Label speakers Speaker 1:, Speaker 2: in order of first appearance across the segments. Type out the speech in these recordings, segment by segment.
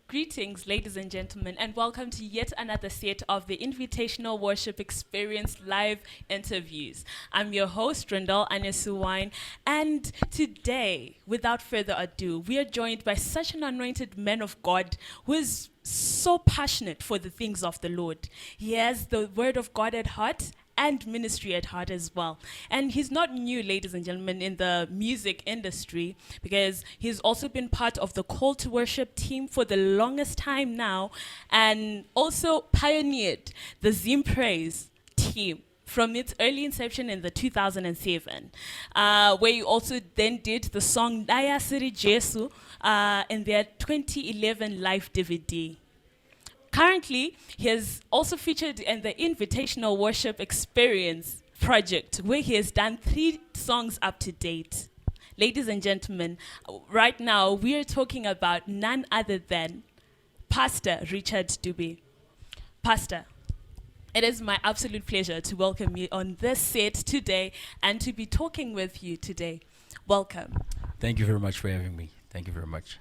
Speaker 1: Greetings, ladies and gentlemen, and welcome to yet another set of the Invitational Worship Experience live interviews. I'm your host, Rondell Wine, and today, without further ado, we are joined by such an anointed man of God who is so passionate for the things of the Lord. He has the Word of God at heart and ministry at heart as well. And he's not new, ladies and gentlemen, in the music industry, because he's also been part of the call to worship team for the longest time now, and also pioneered the Zim Praise team from its early inception in the 2007, where you also then did the song Naya Siri Jesu in their 2011 live DVD. Currently, he has also featured in the Invitational Worship Experience Project, where he has done 3 songs up to date. Ladies and gentlemen, right now we are talking about none other than Pastor Richard Dube. Pastor, it is my absolute pleasure to welcome you on this set today and to be talking with you today. Welcome.
Speaker 2: Thank you very much for having me. Thank you very much.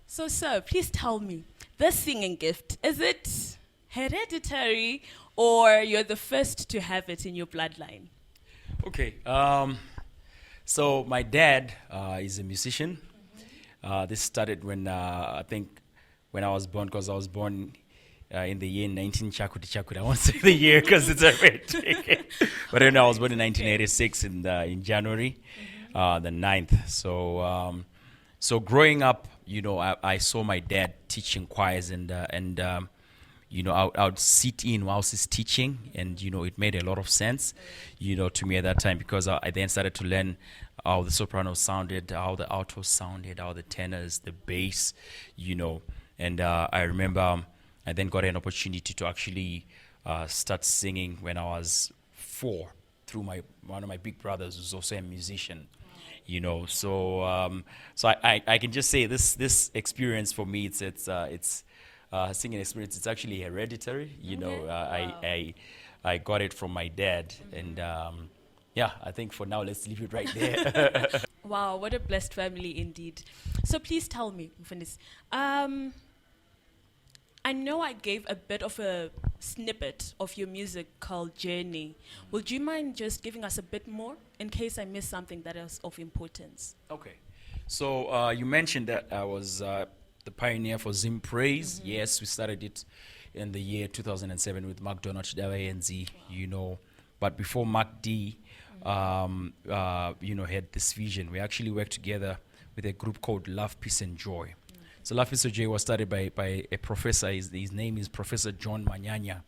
Speaker 1: So, sir, please tell me, this singing gift, is it hereditary or you're the first to have it in your bloodline?
Speaker 2: Okay. So my dad is a musician. This started when I think when I was born, because I was born in the year 19 Chakuti. I won't say the year because it's a bit but then I was born in 1986 in January, the 9th. So growing up, you know, I saw my dad teaching choirs, and you know, I would sit in whilst he's teaching, and you know, it made a lot of sense, you know, to me at that time, because I then started to learn how the soprano sounded, how the alto sounded, how the tenors, the bass, you know, and I remember I then got an opportunity to actually start singing when I was 4 through one of my big brothers, who's also a musician. You know, so I can just say this experience for me, it's singing experience. It's actually hereditary. You know, I got it from my dad, and yeah, I think for now let's leave it right there.
Speaker 1: Wow, what a blessed family indeed. So please tell me, Mfundisi, I know I gave a bit of a snippet of your musical journey. Would you mind just giving us a bit more in case I missed something that is of importance?
Speaker 2: Okay. So you mentioned that I was the pioneer for Zim Praise. Yes, we started it in the year 2007 with Mark Donald Dawayenzi, you know. But before Mark D, you know, had this vision, we actually worked together with a group called Love, Peace and Joy. So Love, Peace and Joy was started by a professor. His name is Professor John Manyanya.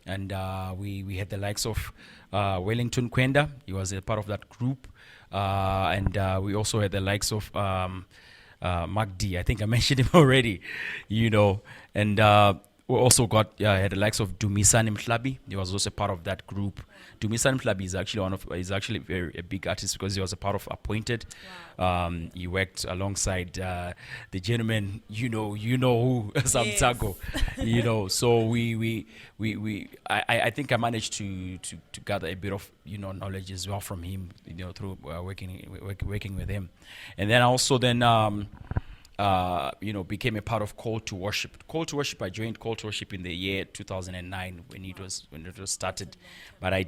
Speaker 2: And we had the likes of Wellington Kwenda. He was a part of that group. And we also had the likes of Mark D. I think I mentioned him already, you know. And we also had the likes of Dumisani Mhlabi. He was also part of that group. Dumisani Mhlabi is actually a big artist, because he was a part of Appointed. Wow. He worked alongside the gentleman, you know who, Sam Tsago, you know. So I think I managed to gather a bit of, you know, knowledge as well from him, you know, through working with him. And then also you know, became a part of Call to Worship. Call to Worship, I joined Call to Worship in the year 2009 when it was started, but I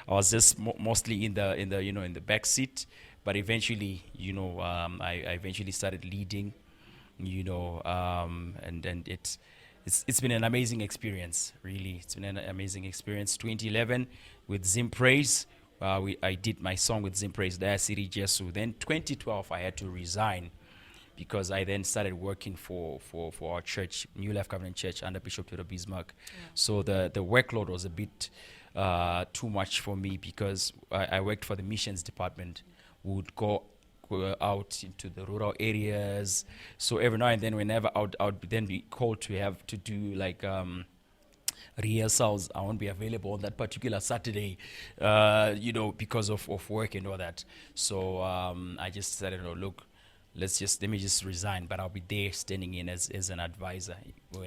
Speaker 2: was just mostly in the you know, in the back seat. But eventually, you know, I eventually started leading, you know, and it's been an amazing experience. Really, it's been an amazing experience. 2011 with Zim Praise, I did my song with Zim Praise, Naya Siri Jesu. Then 2012, I had to resign, because I then started working for our church, New Life Covenant Church, under Bishop Theodore Bismarck. Yeah. So the workload was a bit too much for me, because I worked for the missions department. We would go out into the rural areas. So every now and then, whenever I would then be called to do like rehearsals, I won't be available on that particular Saturday, you know, because of work and all that. So I just said, look, let me just resign, but I'll be there standing in as an advisor.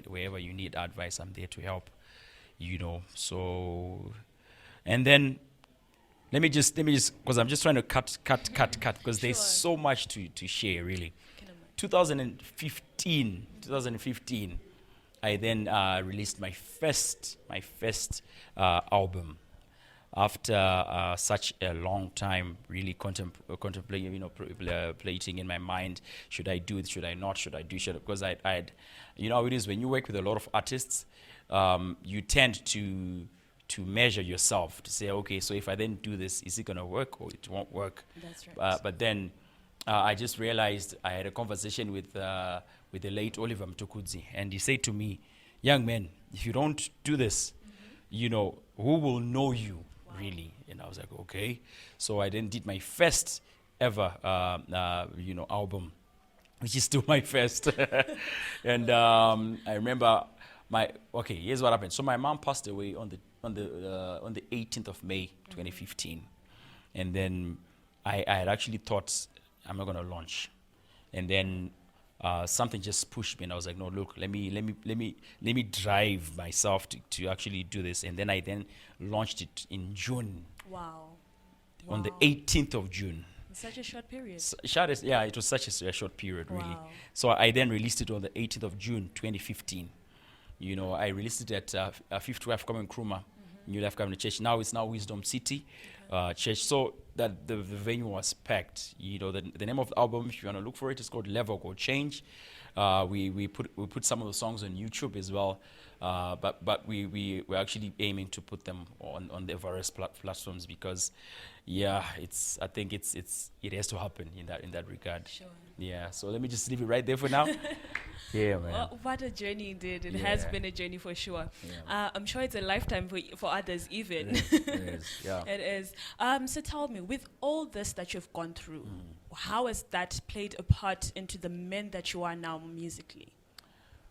Speaker 2: Wherever you need advice, I'm there to help, you know. So, and then let me just, because I'm just trying to cut, because there's so much to share, really. 2015, 2015, I then released my first album. After such a long time, really contemplating, plating in my mind, should I do it? Should I not? Should I do? Because I'd, how it is when you work with a lot of artists, you tend to measure yourself to say, okay, so if I then do this, is it gonna work or it won't work?
Speaker 1: That's right.
Speaker 2: But then I just realized I had a conversation with the late Oliver Mtukudzi, and he said to me, "Young man, if you don't do this, who will know you?" Really. And I was like, okay. So I then did my first ever album, which is still my first. And I remember here's what happened. So my mom passed away on the 18th of May 2015, and then I had actually thought I'm not going to launch, and then something just pushed me, and I was like, no, look, let me drive myself to actually do this. And then I launched it in June.
Speaker 1: Wow.
Speaker 2: On the 18th of June.
Speaker 1: Such a short period.
Speaker 2: It was such a short period, really.
Speaker 1: Wow.
Speaker 2: So I then released it on the 18th of June 2015. I released it at 50 Common Nkrumah, New Life Covenant Church. Now it's Wisdom City Church. So that the venue was packed. The name of the album, if you want to look for it, is called Level Called Change. We put some of the songs on YouTube as well, but we're actually aiming to put them on the various platforms because, I think it has to happen in that regard.
Speaker 1: Sure.
Speaker 2: Yeah. So let me just leave it right there for now. Yeah, man.
Speaker 1: Well, what a journey indeed. It has been a journey for sure.
Speaker 2: Yeah.
Speaker 1: I'm sure it's a lifetime for others even.
Speaker 2: It is. Yeah.
Speaker 1: It is. So tell me, with all this that you've gone through, how has that played a part into the men that you are now musically?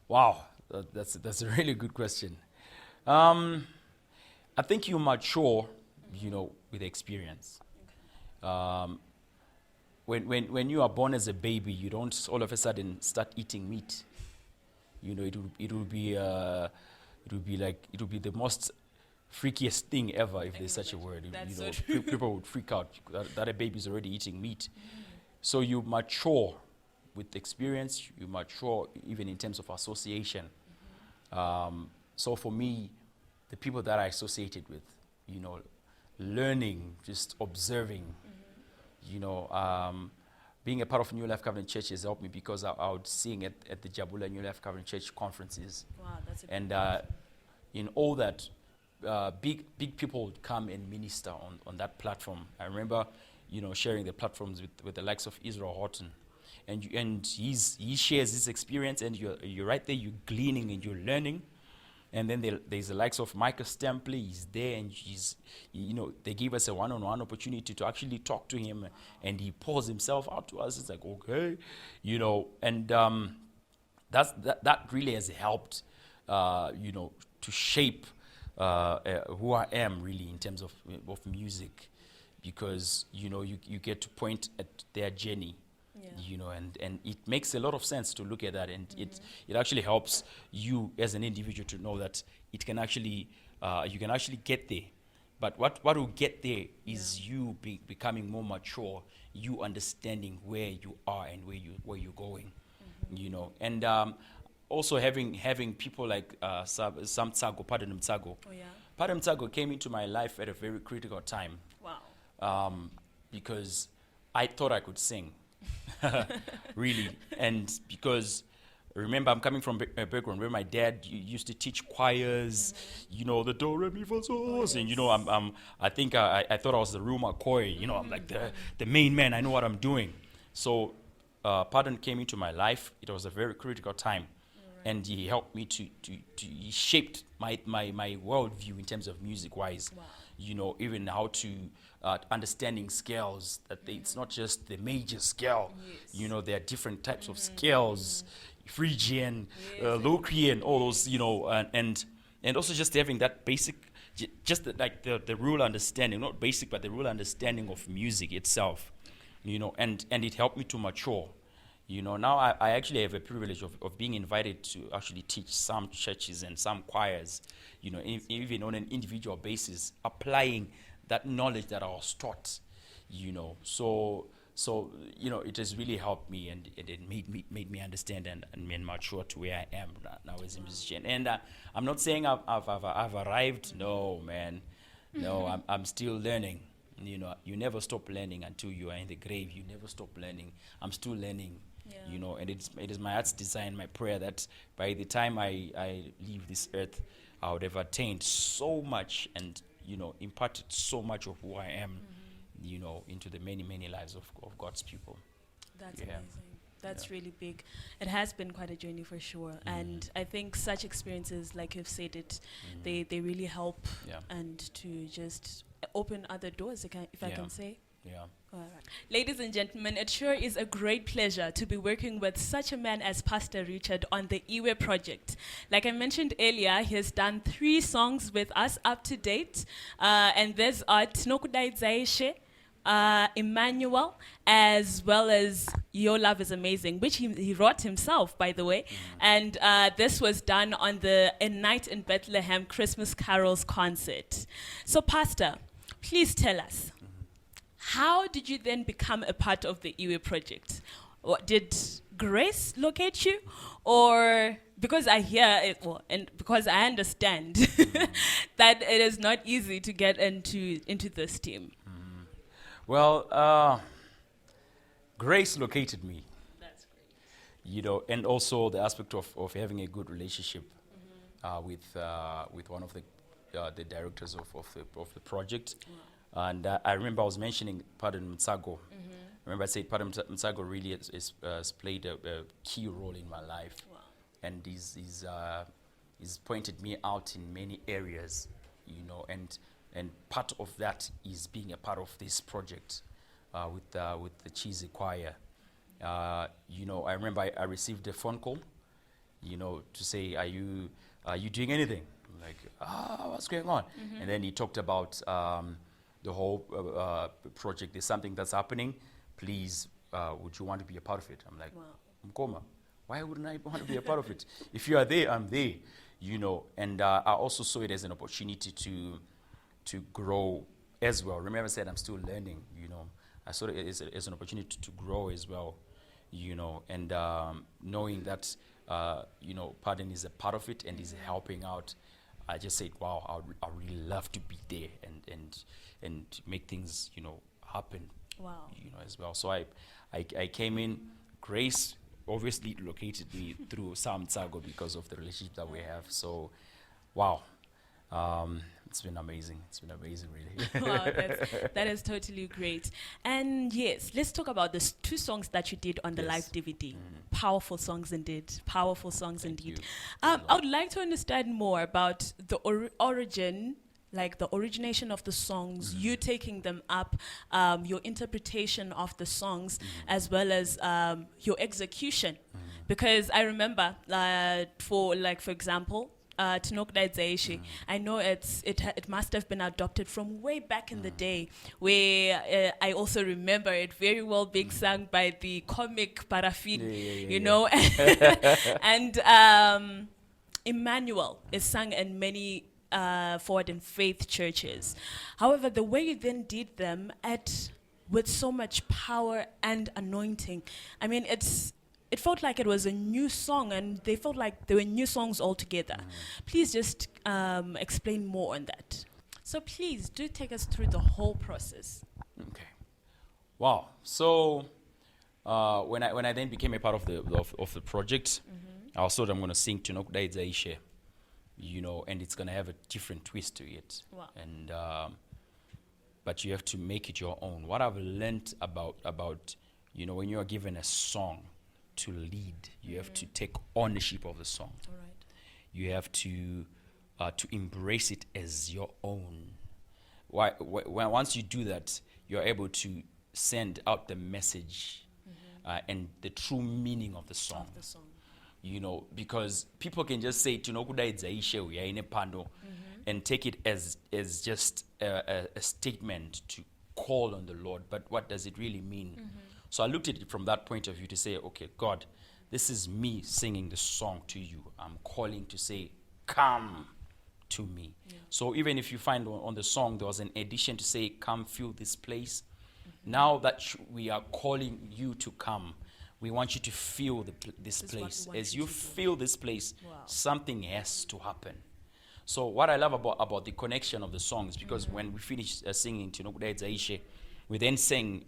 Speaker 2: Wow, that's a really good question. I think you mature, with experience. When you are born as a baby, you don't all of a sudden start eating meat. It will be the most freakiest thing ever, if there's such a word. People would freak out that a baby is already eating meat. So you mature with experience. You mature even in terms of association. So for me, the people that I associated with, learning, just observing, being a part of New Life Covenant Church has helped me because I would sing at the Jabula New Life Covenant Church conferences.
Speaker 1: Wow, that's a
Speaker 2: and in all that, big people would come and minister on that platform. I remember, sharing the platforms with the likes of Israel Horton. And he shares his experience, and you're right there, you're gleaning and you're learning. And then there's the likes of Micah Stampley. He's there, and they gave us a one-on-one opportunity to actually talk to him, and he pours himself out to us. It's like, okay, and that really has helped, to shape who I am really in terms of music, because you get to point at their journey. Yeah. And it makes a lot of sense to look at that, and it actually helps you as an individual to know that it can actually you can actually get there. But what will get there is you becoming more mature, you understanding where you are and where you're going, and also having people like Sam Tsago, Padam Tsago.
Speaker 1: Oh yeah.
Speaker 2: Padam Tsago came into my life at a very critical time.
Speaker 1: Wow.
Speaker 2: Because I thought I could sing. Really. And because, remember, I'm coming from a background where my dad used to teach choirs, the do, re, mi, fa, sol, and, I think I thought I was the real McCoy, I'm like the main man, I know what I'm doing. So, Pardon came into my life. It was a very critical time. And he helped me he shaped my worldview in terms of music-wise. Wow. Even how to understanding scales, that it's not just the major scale. Yes. There are different types of scales, Phrygian, Locrian, all those, and also just having that basic, the real understanding, not basic, but the real understanding of music itself, and it helped me to mature. Now I actually have a privilege of being invited to actually teach some churches and some choirs, even on an individual basis, applying that knowledge that I was taught, So So, it has really helped me, and it made me understand and mature to where I am now as a musician. And I'm not saying I've arrived. No, man. No, I'm still learning. You never stop learning until you are in the grave. You never stop learning. I'm still learning. And it is my heart's desire and my prayer that by the time I leave this earth, I would have attained so much and imparted so much of who I am, into the many, many lives of God's people.
Speaker 1: That's amazing. That's really big. It has been quite a journey for sure. And I think such experiences, like you've said it, they really help and to just open other doors, if I can say.
Speaker 2: Yeah.
Speaker 1: All right. Ladies and gentlemen, it sure is a great pleasure to be working with such a man as Pastor Richard on the EWE Project. Like I mentioned earlier, he has done 3 songs with us up to date. And there's Tinokudai Zaishe, Emmanuel, as well as Your Love is Amazing, which he wrote himself, by the way. And this was done on the A Night in Bethlehem Christmas Carols concert. So, Pastor, please tell us, how did you then become a part of the EWE Project? Or did grace locate you? Or because I hear it, and because I understand that it is not easy to get into this team.
Speaker 2: Well, grace located me.
Speaker 1: That's great.
Speaker 2: And also the aspect of having a good relationship with one of the directors of the project.
Speaker 1: Wow.
Speaker 2: And I remember I was mentioning Pardon Mtsago. I remember I said Pardon Mtsago really has played a key role in my life.
Speaker 1: Wow.
Speaker 2: And he's pointed me out in many areas, and part of that is being a part of this project with the Cheesy Choir. I remember I received a phone call, to say, are you doing anything? I'm like, what's going on? And then he talked about the whole project. There's something that's happening. Please, would you want to be a part of it? I'm like, Mkoma, why wouldn't I want to be a part of it? If you are there, I'm there, And I also saw it as an opportunity to grow as well. Remember I said I'm still learning, I saw it as an opportunity to grow as well, and knowing that, Pardon is a part of it and is helping out. I just said, wow, I really love to be there and make things, happen,
Speaker 1: Wow.
Speaker 2: As well. So I came in. Grace obviously located me through Sam Tsago because of the relationship that we have. So, wow. It's been amazing. It's been amazing, really.
Speaker 1: Wow, that is totally great. And yes, let's talk about the 2 songs that you did on the live DVD. Powerful songs indeed. Powerful songs indeed. I would like to understand more about the origin, like the origination of the songs, you taking them up, your interpretation of the songs, as well as your execution. Because I remember, for example, Tinokudai Zaishe, I know it must have been adopted from way back in the day, where I also remember it very well being sung by the comic Paraffin, and Emmanuel is sung in many forward in faith churches. However, the way you then did them with so much power and anointing, I mean, it felt like it was a new song, and they felt like they were new songs altogether. Please just explain more on that. So please do take us through the whole process.
Speaker 2: Okay. Wow. So when I then became a part of the project, I was told I'm going to sing Tinokudai Zaishe, and it's going to have a different twist to it.
Speaker 1: Wow.
Speaker 2: And but you have to make it your own. What I've learned about when you are given a song to lead, you have to take ownership of the song.
Speaker 1: All right.
Speaker 2: You have to embrace it as your own. Once you do that, you're able to send out the message and the true meaning of the song. Because people can just say Tinokudai Zaishe, we are in a pando, and take it as just a statement to call on the Lord. But what does it really mean? So I looked at it from that point of view to say, okay, God, this is me singing the song to you. I'm calling to say, come to me. Yeah. So even if you find on the song, there was an addition to say, come fill this place. Now that we are calling you to come, we want you to feel this
Speaker 1: This is what
Speaker 2: place.
Speaker 1: we want
Speaker 2: As
Speaker 1: you
Speaker 2: you
Speaker 1: to do.
Speaker 2: feel this place,
Speaker 1: Wow.
Speaker 2: something has to happen. So what I love about the connection of the songs, because when we finish singing Tinokuda Zaishe, we then sing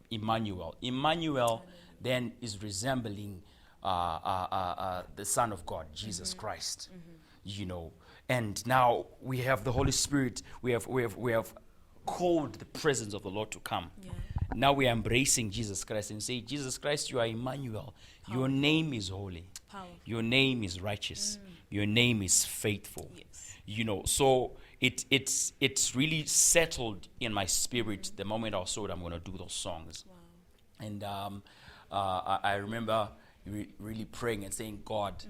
Speaker 2: Emmanuel. Emmanuel then is resembling the Son of God, Jesus Christ. And now we have the Holy Spirit. We have called the presence of the Lord to come.
Speaker 1: Yeah.
Speaker 2: Now we are embracing Jesus Christ and say, Jesus Christ, you are Emmanuel. Your
Speaker 1: Powerful.
Speaker 2: name is holy.
Speaker 1: Powerful.
Speaker 2: Your name is righteous. Your name is faithful.
Speaker 1: Yes.
Speaker 2: So it's really settled in my spirit the moment I saw it, I'm going to do those songs.
Speaker 1: Wow.
Speaker 2: And I remember really praying and saying, God,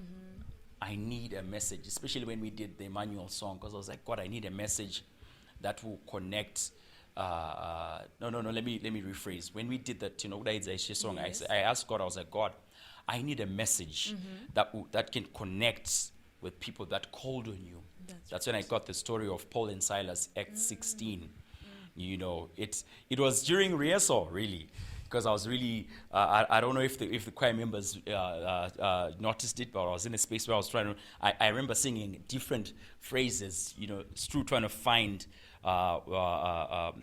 Speaker 2: I need a message, especially when we did the Emmanuel song, because I was like, God, I need a message that will connect. Let me rephrase. When we did that, Zaishe song,
Speaker 1: Yes.
Speaker 2: I asked God, I was like, God, I need a message that can connect with people that called on you. That's when I got the story of Paul and Silas, Act 16. It was during rehearsal, really, because I was really, I don't know if the choir members noticed it, but I was in a space where I was trying to, I remember singing different phrases, through trying to find, the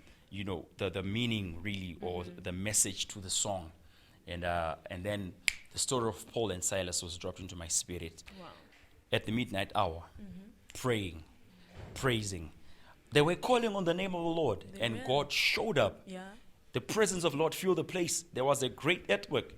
Speaker 2: meaning, really, or the message to the song. And then the story of Paul and Silas was dropped into my spirit.
Speaker 1: Wow.
Speaker 2: At the midnight hour, praying, praising. They were calling on the name of the Lord,
Speaker 1: They
Speaker 2: and
Speaker 1: were.
Speaker 2: God showed up.
Speaker 1: Yeah.
Speaker 2: The presence of the Lord filled the place. There was a great earthquake.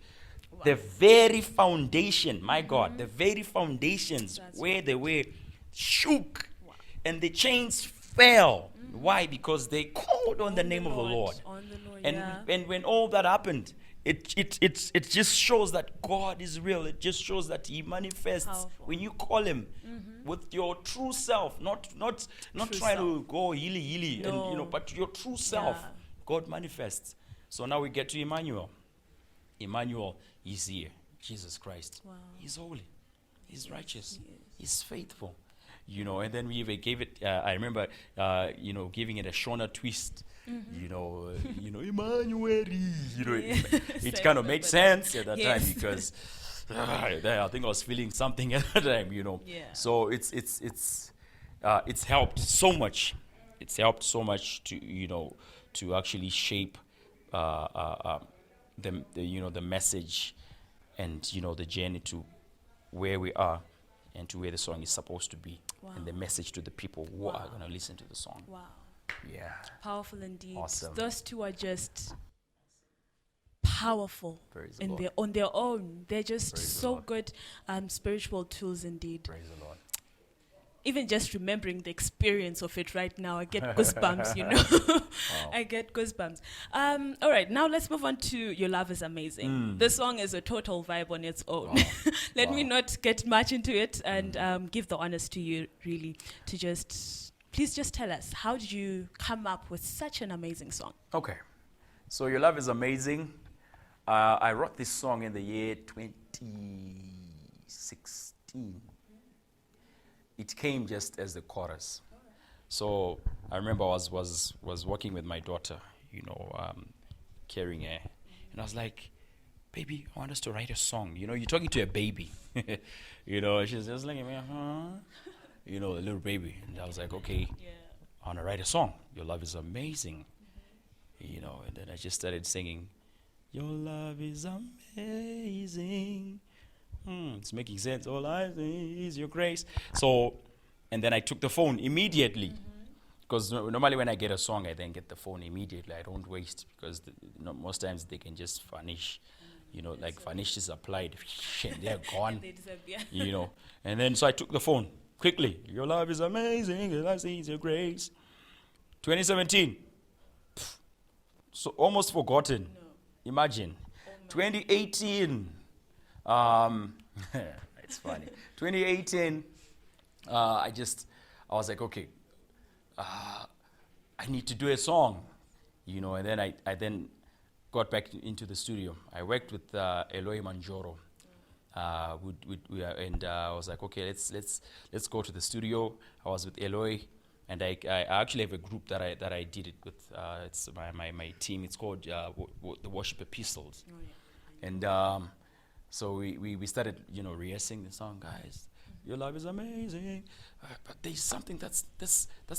Speaker 1: Wow.
Speaker 2: The very foundation, my God, the very foundations
Speaker 1: That's
Speaker 2: where they were shook,
Speaker 1: Wow.
Speaker 2: and the chains fell. Why? Because they called on the name of the Lord.
Speaker 1: On the Lord,
Speaker 2: And
Speaker 1: yeah.
Speaker 2: when all that happened, it just shows that God is real. It just shows that He manifests
Speaker 1: Powerful.
Speaker 2: when you call Him with your true self, not
Speaker 1: True
Speaker 2: trying to
Speaker 1: self.
Speaker 2: go hilly,
Speaker 1: No.
Speaker 2: and but your true self.
Speaker 1: Yeah.
Speaker 2: God manifests. So now we get to Emmanuel. Emmanuel is here. Jesus Christ.
Speaker 1: Wow.
Speaker 2: He's holy. He's righteous.
Speaker 1: He is.
Speaker 2: He's faithful. And then we even gave it, I remember, giving it a Shona twist. Emmanuel. It kind of made sense at that
Speaker 1: Yes.
Speaker 2: time, because I think I was feeling something at that time.
Speaker 1: Yeah.
Speaker 2: So it's helped so much. It's helped so much to actually shape the message and the journey to where we are and to where the song is supposed to be,
Speaker 1: Wow.
Speaker 2: and the message to the people who are going to listen to the song.
Speaker 1: Wow.
Speaker 2: Yeah.
Speaker 1: Powerful indeed.
Speaker 2: Awesome.
Speaker 1: Those two are just powerful
Speaker 2: Praise the
Speaker 1: in
Speaker 2: Lord.
Speaker 1: on their own. They're just
Speaker 2: Praise the
Speaker 1: so
Speaker 2: Lord.
Speaker 1: good spiritual tools indeed.
Speaker 2: Praise the Lord.
Speaker 1: Even just remembering the experience of it right now, I get goosebumps,
Speaker 2: Wow.
Speaker 1: I get goosebumps. All right, now let's move on to Your Love is Amazing. The song is a total vibe on its own.
Speaker 2: Wow.
Speaker 1: Let me
Speaker 2: Wow.
Speaker 1: not get much into it and give the honors to you, really, to please just tell us, how did you come up with such an amazing song?
Speaker 2: Okay. So Your Love is Amazing. I wrote this song in the year 2016. It came just as the chorus. So I remember I was working with my daughter, carrying her. And I was like, baby, I want us to write a song. You're talking to a baby. She's just like, a little baby. And I was like, okay,
Speaker 1: Yeah.
Speaker 2: I want to write a song. Your love is amazing. And then I just started singing, your love is amazing. It's making sense. All I see is your grace. So, and then I took the phone immediately. Because normally when I get a song, I then get the phone immediately. I don't waste, because most times they can just vanish. Like vanish is applied. And they're gone.
Speaker 1: They disappear.
Speaker 2: And then so I took the phone quickly. Your love is amazing. All I see is your grace. 2017. So almost forgotten.
Speaker 1: No.
Speaker 2: Imagine.
Speaker 1: Oh, my.
Speaker 2: 2018. It's funny. 2018. I was like, okay, I need to do a song, and then I then got back into the studio. I worked with Eloy Manjoro, and I was like, okay, let's go to the studio. I was with Eloy, And I actually have a group that I did it with. It's my team. It's called the Worship Epistles.
Speaker 1: Oh, yeah.
Speaker 2: And so we started, rehearsing the song, guys. Your love is amazing, but there's something that's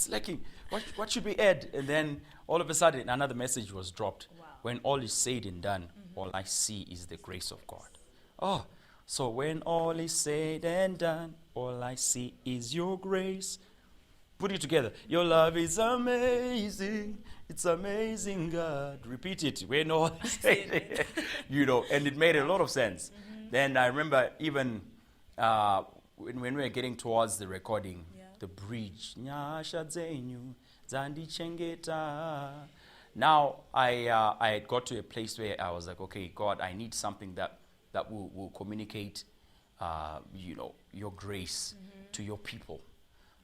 Speaker 2: lacking. What should we add? And then all of a sudden, another message was dropped.
Speaker 1: Wow.
Speaker 2: When all is said and done, all I see is the grace of God. Oh, so when all is said and done, all I see is your grace. Put it together. Your love is amazing. It's amazing, God. Repeat it. When all is said, and it made a lot of sense. Then I remember even when we were getting towards the recording, the bridge. Nyasha zenyu, zandichengeta. Now I had got to a place where I was like, okay, God, I need something that will communicate, your grace to your people.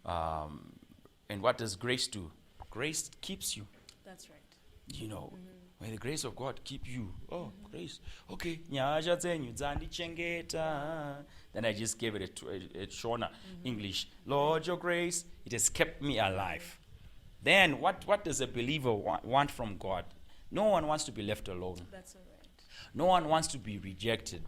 Speaker 2: And what does grace do? Grace keeps you.
Speaker 1: That's right.
Speaker 2: When the grace of God keep you. Oh, grace. Okay. Nyasha zenyu, zandichengeta. Then I just gave it a Shona English. Lord, your grace, it has kept me alive. Then what does a believer want from God? No one wants to be left alone.
Speaker 1: That's all right.
Speaker 2: No one wants to be rejected.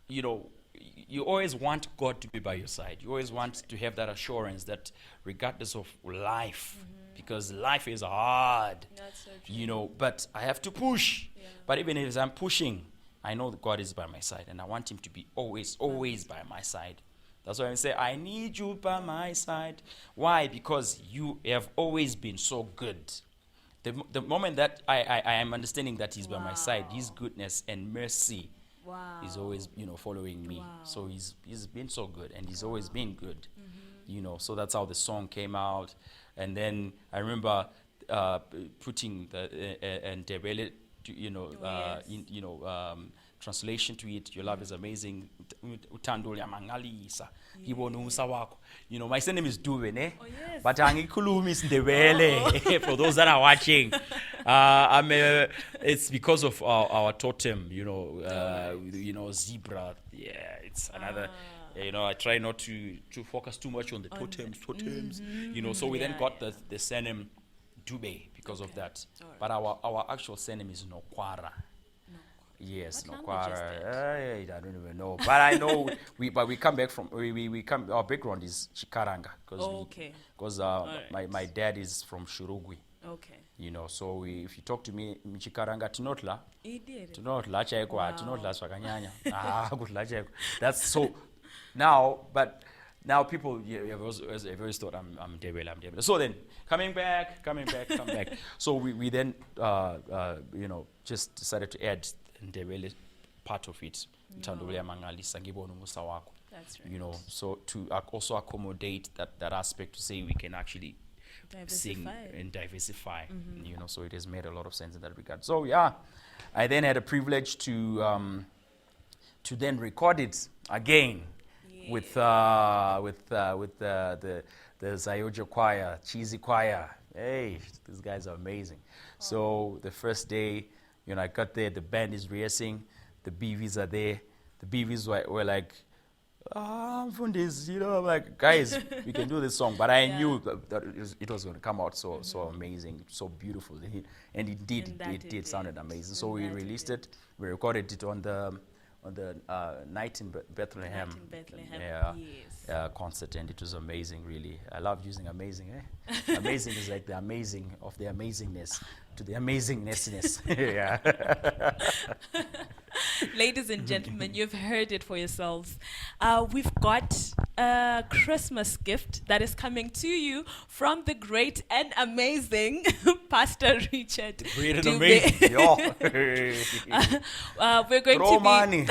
Speaker 2: You always want God to be by your side. You always want to have that assurance that regardless of life, because life is hard,
Speaker 1: That's so true.
Speaker 2: but I have to push.
Speaker 1: Yeah.
Speaker 2: But even if I'm pushing, I know that God is by my side, and I want him to be always by my side. That's why I say, I need you by my side. Why? Because you have always been so good. The moment that I am understanding that he's by my side, his goodness and mercy is always, following me.
Speaker 1: Wow.
Speaker 2: So he's been so good, and he's always been good. So that's how the song came out. And then I remember putting the Ndebele, translation to it. Your love is amazing. Uthando liyamangalisa. Ngibona umusa wakho. My surname is Dube, ne?
Speaker 1: Oh, yes.
Speaker 2: But angikhulumi isiNdebele. For those that are watching, it's because of our totem. Zebra. Yeah, it's another. I try not to focus too much on the totems. So we then got the surname Dube because of that.
Speaker 1: Right.
Speaker 2: But our actual surname is Nokwara. Yes,
Speaker 1: What language is
Speaker 2: Nokwara. I don't even know, but I know we come back from we come. Our background is Chikaranga because my dad is from Shurugwi.
Speaker 1: Okay.
Speaker 2: So if you talk to me in Chikaranga, tinotla,
Speaker 1: Wow.
Speaker 2: tinotla swakanyanya. That's so. Now people have always thought I'm Ndebele. So then coming back. So we then just decided to add Ndebele part of it. Uthando liyamangalisa, ngibona umusa wakho.
Speaker 1: That's right.
Speaker 2: So to also accommodate that aspect, to say we can actually sing and diversify. So it has made a lot of sense in that regard. So I then had a privilege to then record it again. With the Zayoja choir, cheesy choir. Hey, these guys are amazing. So the first day, I got there, the band is rehearsing, the BVs are there. The BVs were like, I'm from this, like, guys, we can do this song. But I knew that it was going to come out so amazing, so beautiful. And it did sounded amazing. So we released it, we recorded it on the Night in Bethlehem, concert, and it was amazing, really. I love using amazing. Amazing is like the amazing of the amazingness to the amazingnessness.
Speaker 1: Ladies and gentlemen, you've heard it for yourselves. We've got a Christmas gift that is coming to you from the great and amazing Pastor Richard.
Speaker 2: Great and
Speaker 1: Dube.
Speaker 2: amazing.
Speaker 1: We're going
Speaker 2: Throw
Speaker 1: to be.
Speaker 2: money.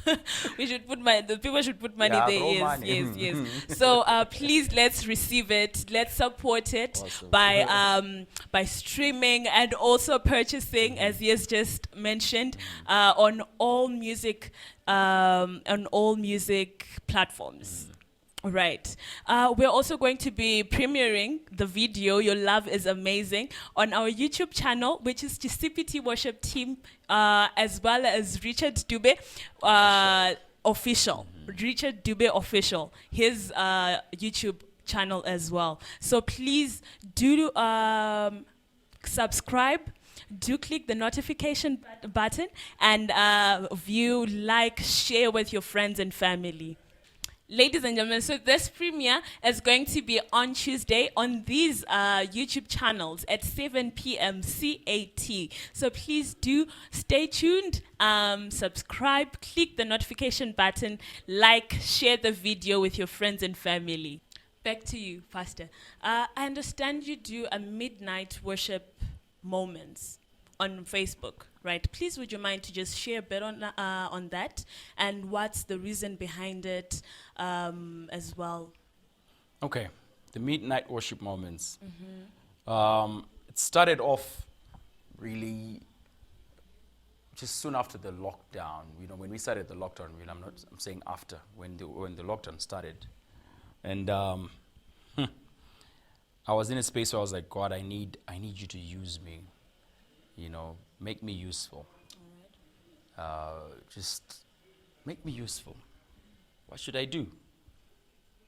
Speaker 1: The people should put money there.
Speaker 2: throw
Speaker 1: Yes,
Speaker 2: money.
Speaker 1: yes. So please, let's receive it. Let's support it
Speaker 2: Awesome.
Speaker 1: by streaming and also purchasing, as he has just mentioned, on all music platforms. Right. We're also going to be premiering the video, Your Love is Amazing, on our YouTube channel, which is GCPT Worship Team, as well as Richard Dube. Official, Richard Dube Official, his YouTube channel as well. So please do subscribe. Do click the notification button and view, like, share with your friends and family. Ladies and gentlemen, so this premiere is going to be on Tuesday on these YouTube channels at 7 p.m. CAT. So please do stay tuned, subscribe, click the notification button, like, share the video with your friends and family. Back to you, Pastor. I understand you do a midnight worship moments on Facebook, right? Please, would you mind to just share a bit on that and what's the reason behind it as well?
Speaker 2: Okay, the midnight worship moments. It started off really just soon after the lockdown. You know, when we started the lockdown, I'm saying after when the lockdown started, and I was in a space where I was like, God, I need you to use me. You know, make me useful. Just make me useful. What should I do?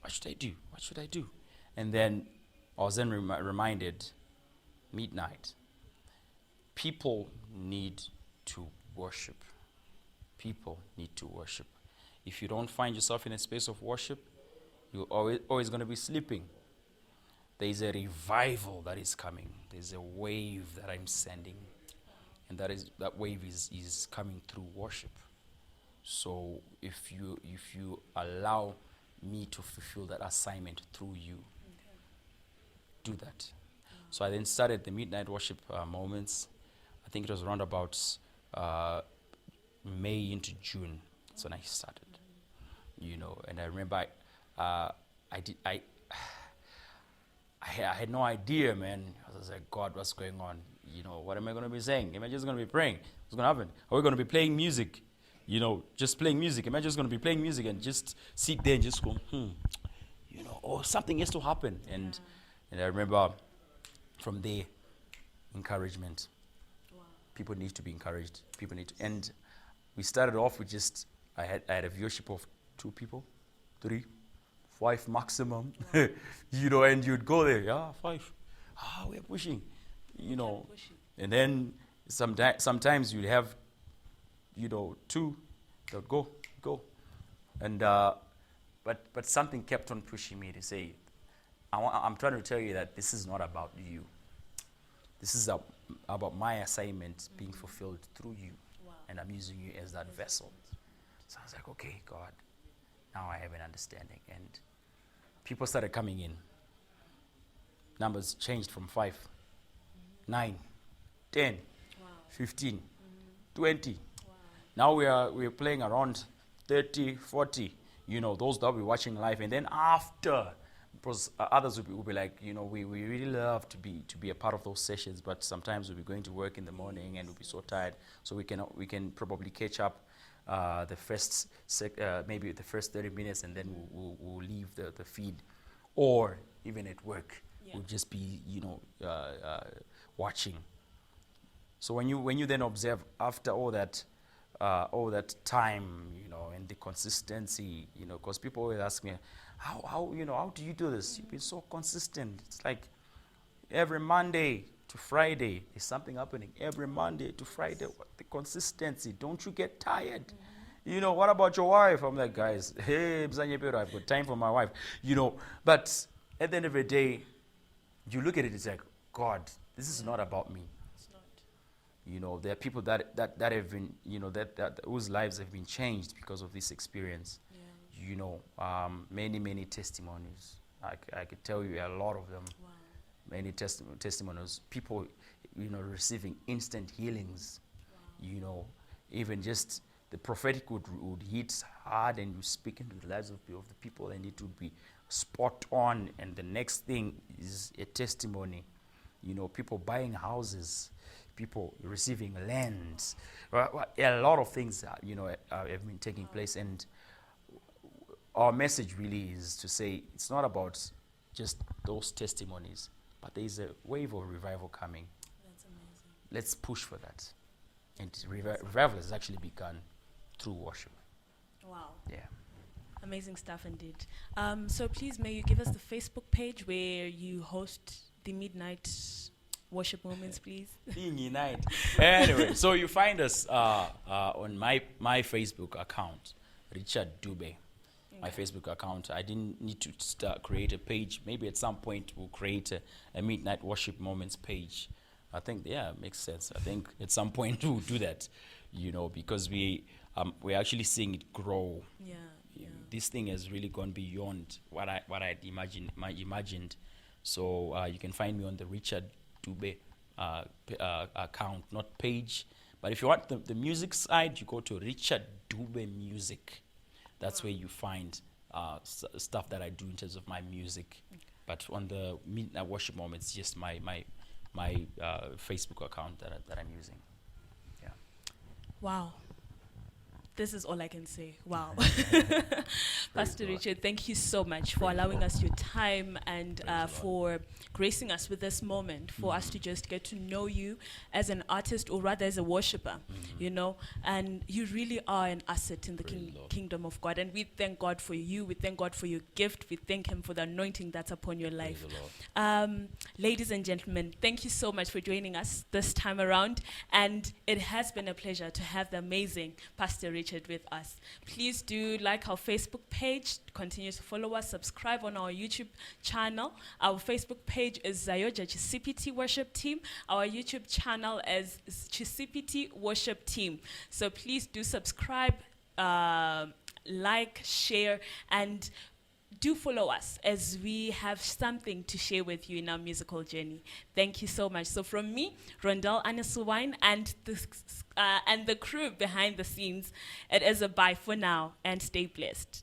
Speaker 2: What should I do? What should I do? And then I was then reminded, midnight. People need to worship. People need to worship. If you don't find yourself in a space of worship, you're always going to be sleeping. There is a revival that is coming. There's a wave that I'm sending. And that wave is coming through worship. So if you allow me to fulfill that assignment through you, do that. So I then started the midnight worship moments. I think it was around about May into June. That's when I started. You know, and I remember I had no idea, man. I was like, God, what's going on? You know, what am I going to be saying? Am I just going to be praying? What's going to happen? Are we going to be playing music? You know, just playing music. Am I just going to be playing music and just sit there and just go, you know, or something has to happen? And I remember from there, encouragement. Wow. People need to be encouraged. People need to, and we started off with just, I had a viewership of 2 people, 3, 5 maximum. Wow. You know, and you'd go there, 5. We're pushing. You know, and then sometimes you'd have, you know, 2 that would go, and but something kept on pushing me to say, I'm trying to tell you that this is not about you. This is about my assignment being fulfilled through you, and I'm using you as that vessel. So I was like, okay, God, now I have an understanding, and people started coming in. Numbers changed from 5. 9, 10, 15, 20. Wow. Now we're playing around 30, 40. You know, those that will be watching live, and then after, because others will be like, you know, we really love to be a part of those sessions, but sometimes we'll be going to work in the morning and we'll be so tired, so we can probably catch up the first maybe the first 30 minutes, and then we'll leave the feed, or even at work. We'll just be, you know, watching. So when you then observe after all that time, you know, and the consistency, you know, because people always ask me, how you know, how do you do this? You've been so consistent. It's like every Monday to Friday is something happening. Every Monday to Friday, the consistency. Don't you get tired? You know, what about your wife? I'm like, guys, hey, I've got time for my wife. You know, but at the end of the day, you look at it, it's like, God, this is not about me. It's not. You know, there are people that have been, you know, that whose lives have been changed because of this experience. Yeah. You know, many testimonies. I could tell you a lot of them. Wow. Many testimonies. People, you know, receiving instant healings. Wow. You know, even just the prophetic would hit hard, and you speak into the lives of the people, and it would be spot on. And the next thing is a testimony. You know, people buying houses, people receiving lands. A lot of things, you know, have been taking place. And our message really is to say it's not about just those testimonies, but there is a wave of revival coming.
Speaker 1: That's amazing.
Speaker 2: Let's push for that. And revival has actually begun through worship.
Speaker 1: Wow. Amazing stuff indeed. So please, may you give us the Facebook page where you host the midnight worship moments, please?
Speaker 2: Being United. Anyway, so you find us on my Facebook account, Richard Dube. My Facebook account. I didn't need to create a page. Maybe at some point we'll create a midnight worship moments page. I think it makes sense. I think at some point we'll do that, because we're actually seeing it grow.
Speaker 1: Yeah.
Speaker 2: This thing has really gone beyond what I'd imagined. So you can find me on the Richard Dube account, not page. But if you want the music side, you go to Richard Dube Music. That's where you find stuff that I do in terms of my music. But on the midnight worship moment, it's just my Facebook account that I'm using. Yeah.
Speaker 1: Wow. This is all I can say. Wow. Pastor Richard, thank you so much for allowing us your time and for gracing us with this moment, for us to just get to know you as an artist, or rather as a worshiper, and you really are an asset in the kingdom of God. And we thank God for you. We thank God for your gift. We thank him for the anointing that's upon your life. Ladies and gentlemen, thank you so much for joining us this time around. And it has been a pleasure to have the amazing Pastor Richard with us. Please do like our Facebook page, continue to follow us, subscribe on our YouTube channel. Our Facebook page is Zayoja Chisipiti Worship Team. Our YouTube channel is Chisipiti Worship Team. So please do subscribe, like, share, and do follow us as we have something to share with you in our musical journey. Thank you so much. So from me, Rondell Wine, and the crew behind the scenes, it is a bye for now, and stay blessed.